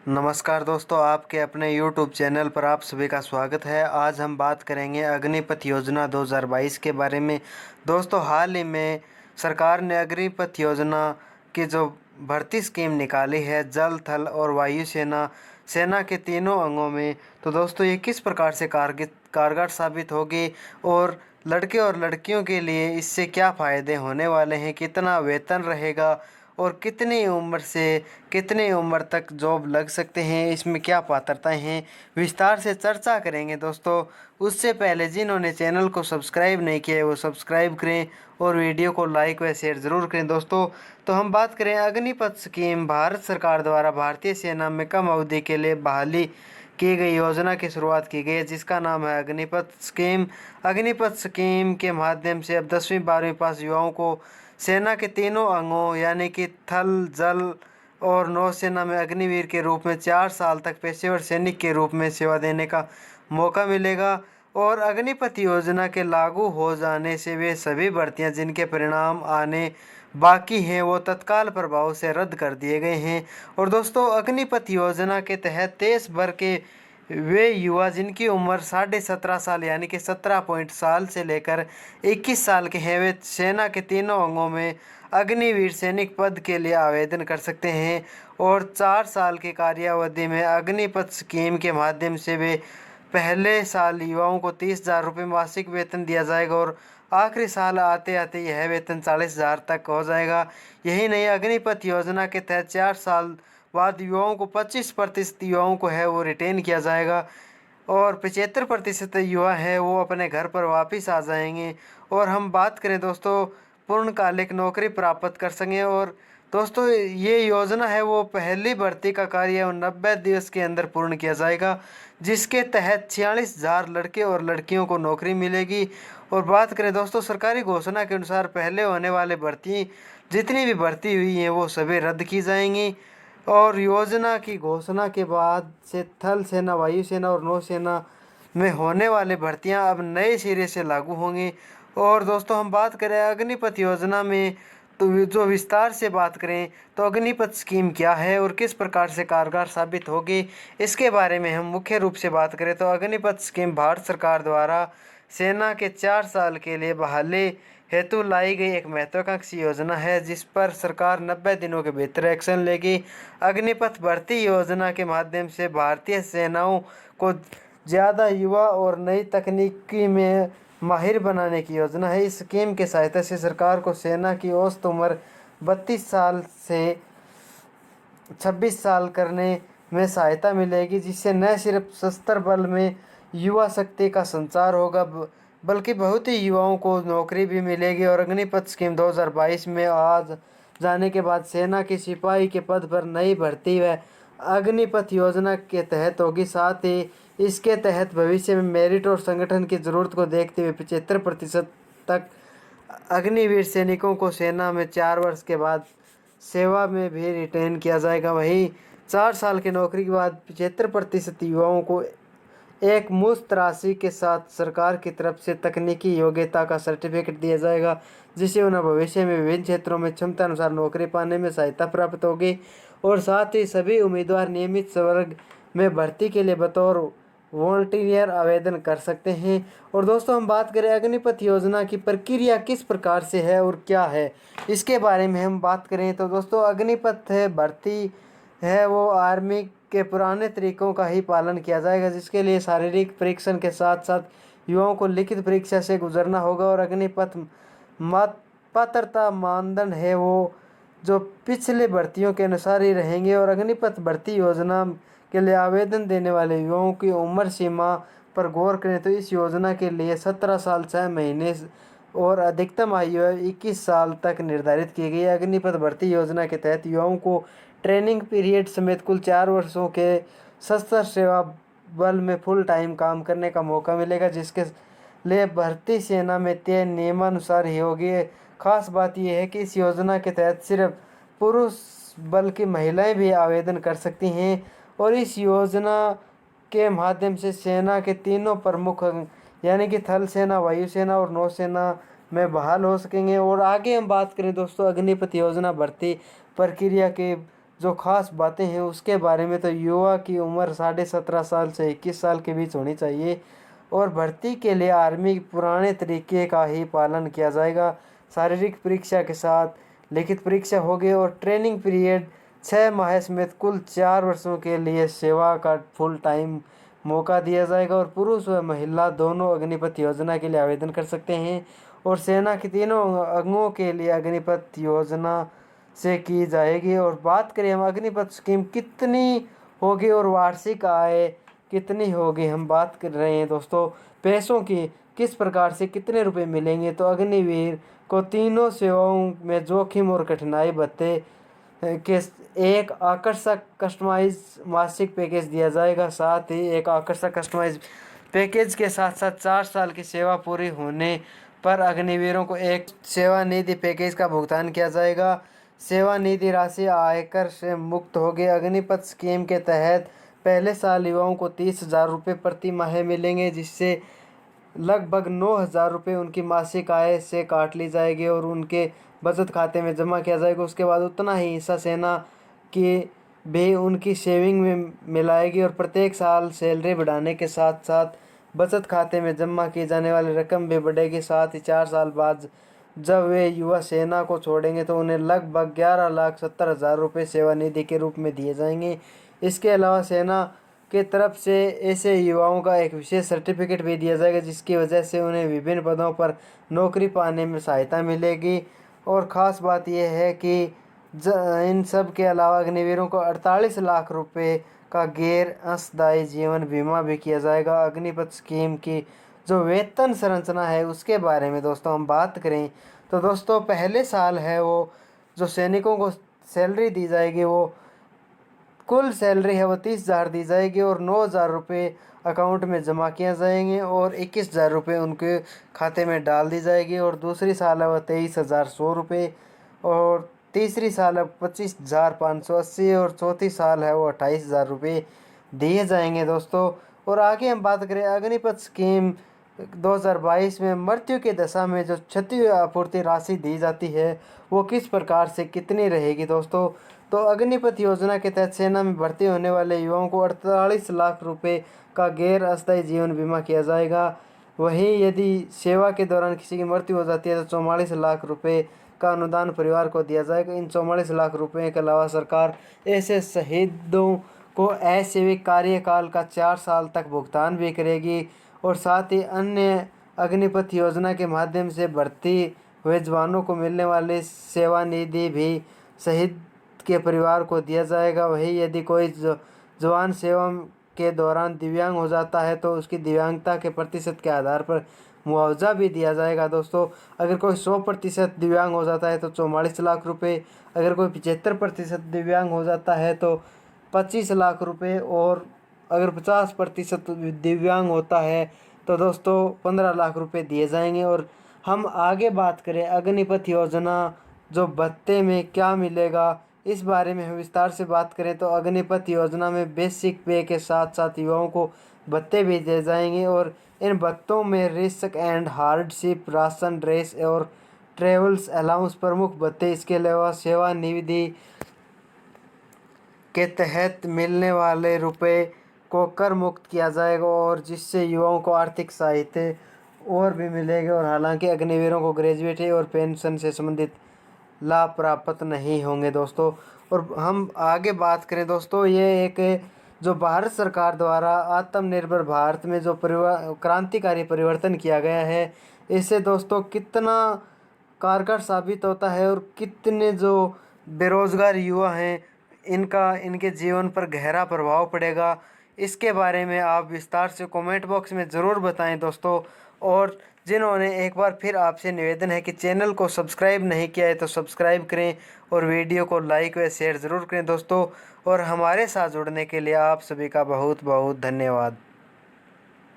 नमस्कार दोस्तों, आपके अपने YouTube चैनल पर आप सभी का स्वागत है। आज हम बात करेंगे अग्निपथ योजना 2022 के बारे में। दोस्तों, हाल ही में सरकार ने अग्निपथ योजना की जो भर्ती स्कीम निकाली है, जल थल और वायु सेना के तीनों अंगों में, तो दोस्तों ये किस प्रकार से कारगर साबित होगी और लड़के और लड़कियों के लिए इससे क्या फ़ायदे होने वाले हैं, कितना वेतन रहेगा और कितनी उम्र से कितनी उम्र तक जॉब लग सकते हैं, इसमें क्या पात्रताएं हैं, विस्तार से चर्चा करेंगे दोस्तों। उससे पहले जिन्होंने चैनल को सब्सक्राइब नहीं किया है वो सब्सक्राइब करें और वीडियो को लाइक व शेयर ज़रूर करें दोस्तों। तो हम बात करें अग्निपथ स्कीम। भारत सरकार द्वारा भारतीय सेना में कम अवधि के लिए बहाली की गई योजना की शुरुआत की गई है, जिसका नाम है अग्निपथ स्कीम। अग्निपथ स्कीम के माध्यम से अब 10वीं 12वीं पास युवाओं को सेना के तीनों अंगों यानी कि थल, जल और नौसेना में अग्निवीर के रूप में 4 साल तक पेशेवर सैनिक के रूप में सेवा देने का मौका मिलेगा। और अग्निपथ योजना के लागू हो जाने से वे सभी भर्तियां जिनके परिणाम आने बाकी हैं वो तत्काल प्रभाव से रद्द कर दिए गए हैं। और दोस्तों, अग्निपथ योजना के तहत देश भर के वे युवा जिनकी उम्र 17.5 साल यानी कि 17 साल से लेकर 21 साल के हैं, वे सेना के तीनों अंगों में अग्निवीर सैनिक पद के लिए आवेदन कर सकते हैं। और 4 साल की कार्यावधि में अग्निपथ स्कीम के माध्यम से वे पहले साल युवाओं को 30,000 रुपये मासिक वेतन दिया जाएगा और आखिरी साल आते आते यह वेतन 40,000 तक हो जाएगा। यही नहीं, अग्निपथ योजना के तहत 4 साल बाद युवाओं को 25% युवाओं को है वो रिटेन किया जाएगा और 75% युवा है वो अपने घर पर वापस आ जाएंगे। और हम बात करें दोस्तों, पूर्णकालिक नौकरी प्राप्त कर सकें। और दोस्तों, ये योजना है वो पहली भर्ती का कार्य 90 दिवस के अंदर पूर्ण किया जाएगा, जिसके तहत 46,000 लड़के और लड़कियों को नौकरी मिलेगी। और बात करें दोस्तों, सरकारी घोषणा के अनुसार पहले होने वाले भर्ती जितनी भी भर्ती हुई हैं वो सभी रद्द की जाएंगी। और योजना की घोषणा के बाद से थल सेना, वायुसेना और नौसेना में होने वाले भर्तियां अब नए सिरे से लागू होंगी। और दोस्तों, हम बात करें अग्निपथ योजना में, तो जो विस्तार से बात करें तो अग्निपथ स्कीम क्या है और किस प्रकार से कारगर साबित होगी, इसके बारे में हम मुख्य रूप से बात करें तो अग्निपथ स्कीम भारत सरकार द्वारा सेना के 4 साल के लिए बहाली हेतु लाई गई एक महत्वाकांक्षी योजना है, जिस पर सरकार 90 दिनों के भीतर एक्शन लेगी। अग्निपथ भर्ती योजना के माध्यम से भारतीय सेनाओं को ज़्यादा युवा और नई तकनीकी में माहिर बनाने की योजना है। इस स्कीम के सहायता से सरकार को सेना की औसत उम्र 32 साल से 26 साल करने में सहायता मिलेगी, जिससे न सिर्फ सशस्त्र बल में युवा शक्ति का संचार होगा बल्कि बहुत ही युवाओं को नौकरी भी मिलेगी। और अग्निपथ स्कीम 2022 में आज जाने के बाद सेना के सिपाही के पद पर नई भर्ती व अग्निपथ योजना के तहत होगी। साथ ही इसके तहत भविष्य में मेरिट और संगठन की ज़रूरत को देखते हुए 75% तक अग्निवीर सैनिकों को सेना में 4 वर्ष के बाद सेवा में भी रिटेन किया जाएगा। वहीं 4 साल की नौकरी के बाद 75% युवाओं को एक मुश्त राशि के साथ सरकार की तरफ से तकनीकी योग्यता का सर्टिफिकेट दिया जाएगा, जिससे उन्हें भविष्य में विभिन्न क्षेत्रों में क्षमता अनुसार नौकरी पाने में सहायता प्राप्त होगी। और साथ ही सभी उम्मीदवार नियमित वर्ग में भर्ती के लिए बतौर वॉलंटियर आवेदन कर सकते हैं। और दोस्तों, हम बात करें अग्निपथ योजना की प्रक्रिया किस प्रकार से है और क्या है, इसके बारे में हम बात करें तो दोस्तों, अग्निपथ भर्ती है वो आर्मी के पुराने तरीकों का ही पालन किया जाएगा, जिसके लिए शारीरिक परीक्षण के साथ साथ युवाओं को लिखित परीक्षा से गुजरना होगा। और अग्निपथ पात्रता मानदंड है वो जो पिछले भर्तियों के अनुसार ही रहेंगे। और अग्निपथ भर्ती योजना के लिए आवेदन देने वाले युवाओं की उम्र सीमा पर गौर करें तो इस योजना के लिए 17 साल 6 महीने और अधिकतम आयु 21 साल तक निर्धारित की गई है। अग्निपथ भर्ती योजना के तहत युवाओं को ट्रेनिंग पीरियड समेत कुल 4 वर्षों के सशस्त्र सेवा बल में फुल टाइम काम करने का मौका मिलेगा, जिसके लिए भर्ती सेना में तय नियमानुसार ही होगी। खास बात यह है कि इस योजना के तहत सिर्फ पुरुष बल्कि महिलाएं भी आवेदन कर सकती हैं। और इस योजना के माध्यम से सेना के तीनों प्रमुख यानी कि थल सेना, वायुसेना और नौसेना में बहाल हो सकेंगे। और आगे हम बात करें दोस्तों अग्निपथ योजना भर्ती प्रक्रिया के जो खास बातें हैं उसके बारे में, तो युवा की उम्र 17.5 साल से 21 साल के बीच होनी चाहिए और भर्ती के लिए आर्मी पुराने तरीके का ही पालन किया जाएगा। शारीरिक परीक्षा के साथ लिखित परीक्षा होगी और ट्रेनिंग पीरियड 6 माह समेत कुल 4 वर्षों के लिए सेवा का फुल टाइम मौका दिया जाएगा और पुरुष व महिला दोनों अग्निपथ योजना के लिए आवेदन कर सकते हैं और सेना के तीनों अंगों के लिए अग्निपथ योजना से की जाएगी। और बात करें हम अग्निपथ स्कीम कितनी होगी और वार्षिक आय कितनी होगी, हम बात कर रहे हैं दोस्तों पैसों की, किस प्रकार से कितने रुपए मिलेंगे। तो अग्निवीर को तीनों सेवाओं में जोखिम और कठिनाई भत्ते के एक आकर्षक कस्टमाइज मासिक पैकेज दिया जाएगा। साथ ही एक आकर्षक कस्टमाइज पैकेज के साथ साथ 4 साल की सेवा पूरी होने पर अग्निवीरों को एक सेवानिधि पैकेज का भुगतान किया जाएगा। सेवानिधि राशि आयकर से मुक्त होगी। अग्निपथ स्कीम के तहत पहले साल युवाओं को 30,000 रुपये प्रति माह मिलेंगे, जिससे लगभग 9,000 रुपये उनकी मासिक आय से काट ली जाएगी और उनके बचत खाते में जमा किया जाएगा। उसके बाद उतना ही हिस्सा सेना की भी उनकी सेविंग में मिलाएगी और प्रत्येक साल सैलरी बढ़ाने के साथ साथ बचत खाते में जमा की जाने वाली रकम भी बढ़ेगी। साथ ही 4 साल बाद जब वे युवा सेना को छोड़ेंगे तो उन्हें लगभग 11,70,000 रुपये सेवानिधि के रूप में दिए जाएंगे। इसके अलावा सेना के तरफ से ऐसे युवाओं का एक विशेष सर्टिफिकेट भी दिया जाएगा, जिसकी वजह से उन्हें विभिन्न पदों पर नौकरी पाने में सहायता मिलेगी। और ख़ास बात यह है कि इन सब के अलावा अग्निवीरों को 48 लाख रुपए का गैर अंशदायी जीवन बीमा भी किया जाएगा। अग्निपथ स्कीम की जो वेतन संरचना है उसके बारे में दोस्तों हम बात करें तो दोस्तों पहले साल है वो जो सैनिकों को सैलरी दी जाएगी, वो कुल सैलरी है वो 30,000 दी जाएगी और 9,000 रुपये अकाउंट में जमा किए जाएंगे और 21,000 रुपये उनके खाते में डाल दी जाएगी। और दूसरी साल है वह 23,100 रुपये और तीसरी साल है 25,580 और चौथी साल है वो 28,000 रुपये दिए जाएंगे दोस्तों। और आगे हम बात करें अग्निपथ स्कीम 2022 में मृत्यु की दशा में जो क्षति आपूर्ति राशि दी जाती है वो किस प्रकार से कितनी रहेगी दोस्तों। तो अग्निपथ योजना के तहत सेना में भर्ती होने वाले युवाओं को 48 लाख रुपए का गैर अस्थायी जीवन बीमा किया जाएगा। वहीं यदि सेवा के दौरान किसी की मृत्यु हो जाती है तो 44 लाख रुपए का अनुदान परिवार को दिया जाएगा। इन 44 लाख रुपए के अलावा सरकार ऐसे शहीदों को असेविक कार्यकाल का 4 साल तक भुगतान भी करेगी और साथ ही अन्य अग्निपथ योजना के माध्यम से भर्ती हुए जवानों को मिलने वाली सेवानिधि भी शहीद के परिवार को दिया जाएगा। वही यदि कोई जवान सेवा के दौरान दिव्यांग हो जाता है तो उसकी दिव्यांगता के प्रतिशत के आधार पर मुआवजा भी दिया जाएगा दोस्तों। अगर कोई 100% दिव्यांग हो जाता है तो 44 लाख रुपए, अगर कोई 75% दिव्यांग हो जाता है तो 25 लाख रुपए और अगर 50% दिव्यांग होता है तो दोस्तों 15 लाख रुपए दिए जाएंगे। और हम आगे बात करें अग्निपथ योजना जो भत्ते में क्या मिलेगा इस बारे में हम विस्तार से बात करें तो अग्निपथ योजना में बेसिक पे के साथ साथ युवाओं को भत्ते भी दिए जाएंगे और इन भत्तों में risk and hardship, ration, dress और ट्रेवल्स अलाउंस प्रमुख भत्ते। इसके अलावा सेवानिधि के तहत मिलने वाले रुपए को कर मुक्त किया जाएगा और जिससे युवाओं को आर्थिक सहायता और भी मिलेगी। और हालांकि अग्निवीरों को ग्रेजुएटी और पेंशन से संबंधित लाभ प्राप्त नहीं होंगे दोस्तों। और हम आगे बात करें दोस्तों, ये एक जो भारत सरकार द्वारा आत्मनिर्भर भारत में जो क्रांतिकारी परिवर्तन किया गया है, इससे दोस्तों कितना कारगर साबित होता है और कितने जो बेरोज़गार युवा हैं इनके जीवन पर गहरा प्रभाव पड़ेगा, इसके बारे में आप विस्तार से कमेंट बॉक्स में ज़रूर बताएं दोस्तों। और जिन्होंने एक बार फिर आपसे निवेदन है कि चैनल को सब्सक्राइब नहीं किया है तो सब्सक्राइब करें और वीडियो को लाइक व शेयर ज़रूर करें दोस्तों। और हमारे साथ जुड़ने के लिए आप सभी का बहुत बहुत धन्यवाद।